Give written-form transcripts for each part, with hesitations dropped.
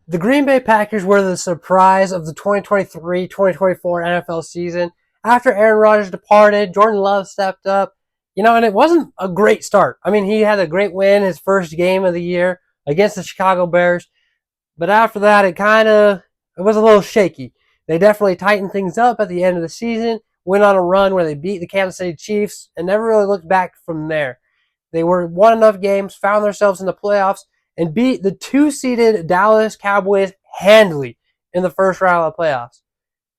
The Green Bay Packers were the surprise of the 2023-2024 NFL season. After Aaron Rodgers departed, Jordan Love stepped up, and it wasn't a great start. I mean, he had a great win, his first game of the year against the Chicago Bears, but after that, it was a little shaky. They definitely tightened things up at the end of the season, went on a run where they beat the Kansas City Chiefs, and never really looked back from there. They won enough games, found themselves in the playoffs, and beat the two-seeded Dallas Cowboys handily in the first round of the playoffs.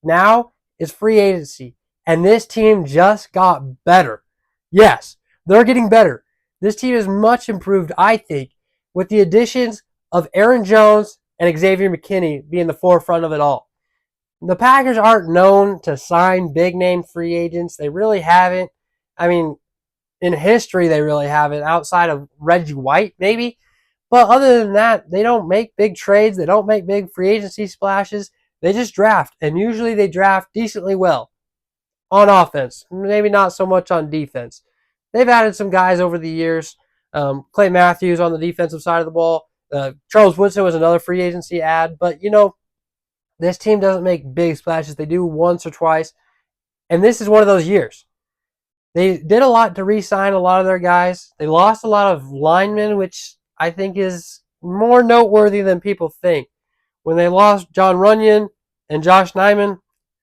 Now it's free agency, and this team just got better. Yes, they're getting better. This team is much improved, I think, with the additions of Aaron Jones and Xavier McKinney being the forefront of it all. The Packers aren't known to sign big-name free agents. They really haven't. I mean, in history, they really haven't, outside of Reggie White, maybe. But other than that, they don't make big trades. They don't make big free agency splashes. They just draft, and usually they draft decently well on offense. Maybe not so much on defense. They've added some guys over the years. Clay Matthews on the defensive side of the ball. Charles Woodson was another free agency ad. But, this team doesn't make big splashes. They do once or twice. And this is one of those years. They did a lot to re-sign a lot of their guys. They lost a lot of linemen, which I think is more noteworthy than people think. When they lost John Runyon and Josh Nijman,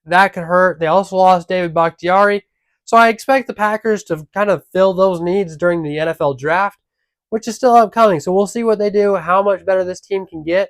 that could hurt. They also lost David Bakhtiari. So I expect the Packers to kind of fill those needs during the NFL draft, which is still upcoming. So we'll see what they do, how much better this team can get.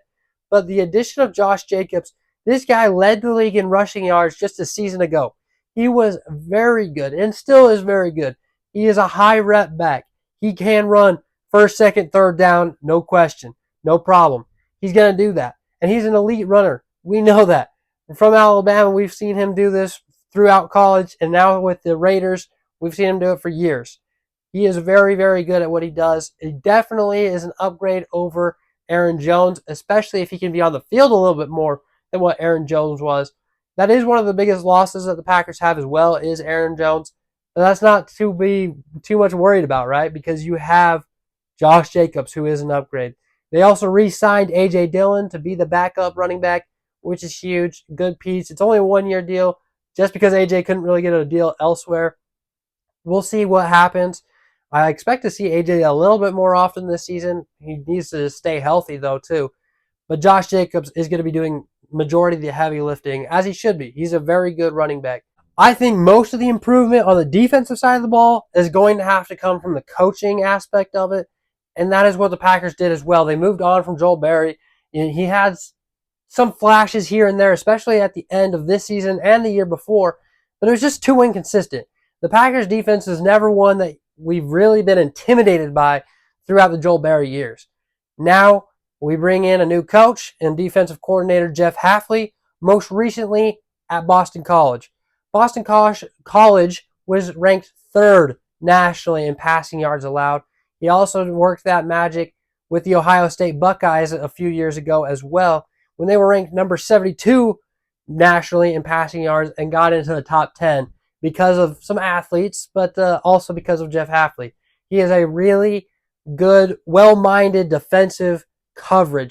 But the addition of Josh Jacobs, this guy led the league in rushing yards just a season ago. He was very good and still is very good. He is a high rep back. He can run first, second, third down, no question, no problem. He's going to do that. And he's an elite runner. We know that. From Alabama, we've seen him do this throughout college, and now with the Raiders, we've seen him do it for years. He is very, very good at what he does. He definitely is an upgrade over Aaron Jones, especially if he can be on the field a little bit more than what Aaron Jones was. That is one of the biggest losses that the Packers have as well, is Aaron Jones. But that's not to be too much worried about, right? Because you have Josh Jacobs, who is an upgrade. They also re-signed A.J. Dillon to be the backup running back, which is huge. Good piece. It's only a one-year deal just because A.J. couldn't really get a deal elsewhere. We'll see what happens. I expect to see A.J. a little bit more often this season. He needs to stay healthy, though, too. But Josh Jacobs is going to be doing majority of the heavy lifting, as he should be. He's a very good running back. I think most of the improvement on the defensive side of the ball is going to have to come from the coaching aspect of it, and that is what the Packers did as well. They moved on from Joel Berry. He had some flashes here and there, especially at the end of this season and the year before, but it was just too inconsistent. The Packers defense is never one that we've really been intimidated by throughout the Joel Berry years. Now, we bring in a new coach and defensive coordinator, Jeff Hafley, most recently at Boston College. Boston College was ranked third nationally in passing yards allowed. He also worked that magic with the Ohio State Buckeyes a few years ago as well, when they were ranked number 72 nationally in passing yards and got into the top 10 because of some athletes, but also because of Jeff Hafley. He is a really good, well-minded defensive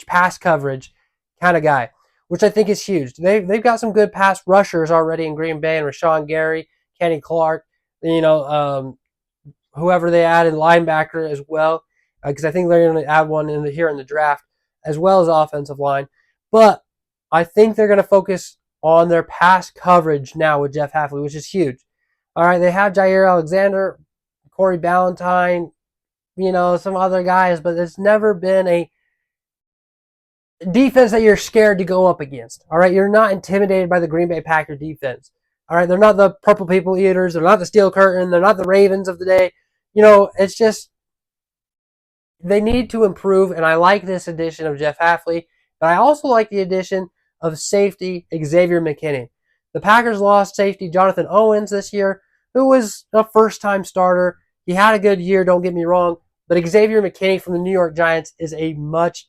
pass coverage kind of guy, which I think is huge. They've got some good pass rushers already in Green Bay, and Rashawn Gary, Kenny Clark, whoever they added, linebacker as well, because I think they're going to add one here in the draft, as well as offensive line. But I think they're going to focus on their pass coverage now with Jeff Hafley, which is huge. All right, they have Jair Alexander, Corey Ballantyne, some other guys, but it's never been a defense that you're scared to go up against. All right, you're not intimidated by the Green Bay Packers defense. All right, they're not the Purple People Eaters. They're not the Steel Curtain. They're not the Ravens of the day. It's just they need to improve, and I like this addition of Jeff Hafley, but I also like the addition of safety Xavier McKinney. The Packers lost safety Jonathan Owens this year, who was a first-time starter. He had a good year, don't get me wrong, but Xavier McKinney from the New York Giants is a much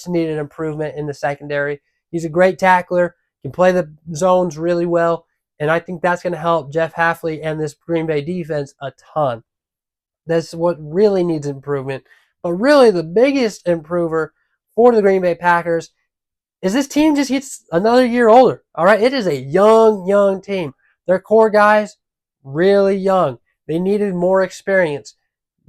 needed improvement in the secondary. He's a great tackler, can play the zones really well, and I think that's going to help Jeff Hafley and this Green Bay defense a ton. That's what really needs improvement. But really the biggest improver for the Green Bay Packers is this team just gets another year older. All right, it is a young team. Their core guys really young. They needed more experience.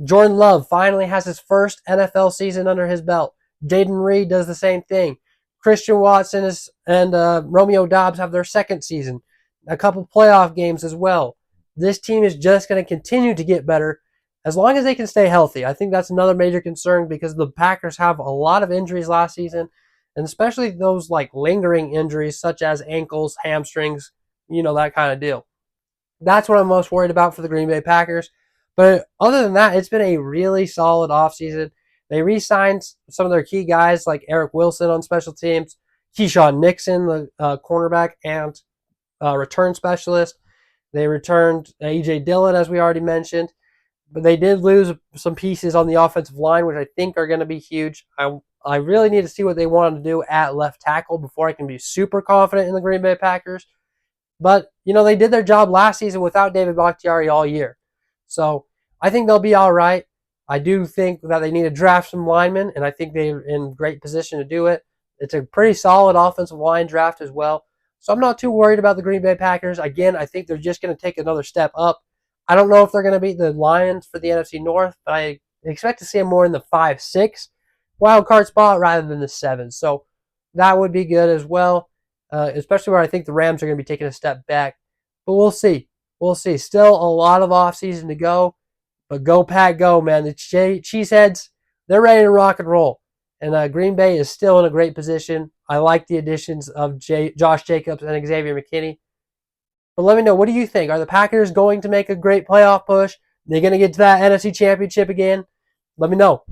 Jordan Love finally has his first NFL season under his belt. Jaden Reed does the same thing. Christian Watson and Romeo Doubs have their second season. A couple playoff games as well. This team is just going to continue to get better as long as they can stay healthy. I think that's another major concern because the Packers have a lot of injuries last season, and especially those like lingering injuries such as ankles, hamstrings, that kind of deal. That's what I'm most worried about for the Green Bay Packers. But other than that, it's been a really solid offseason. They re-signed some of their key guys like Eric Wilson on special teams, Keyshawn Nixon, the cornerback and return specialist. They returned A.J. Dillon, as we already mentioned. But they did lose some pieces on the offensive line, which I think are going to be huge. I really need to see what they want to do at left tackle before I can be super confident in the Green Bay Packers. But, they did their job last season without David Bakhtiari all year. So I think they'll be all right. I do think that they need to draft some linemen, and I think they're in great position to do it. It's a pretty solid offensive line draft as well. So I'm not too worried about the Green Bay Packers. Again, I think they're just going to take another step up. I don't know if they're going to beat the Lions for the NFC North, but I expect to see them more in the 5-6 wild card spot rather than the 7. So that would be good as well, especially where I think the Rams are going to be taking a step back. But we'll see. We'll see. Still a lot of offseason to go, but go Pack, go, man. The Cheeseheads, they're ready to rock and roll. And Green Bay is still in a great position. I like the additions of Josh Jacobs and Xavier McKinney. But let me know, what do you think? Are the Packers going to make a great playoff push? Are they going to get to that NFC Championship again? Let me know.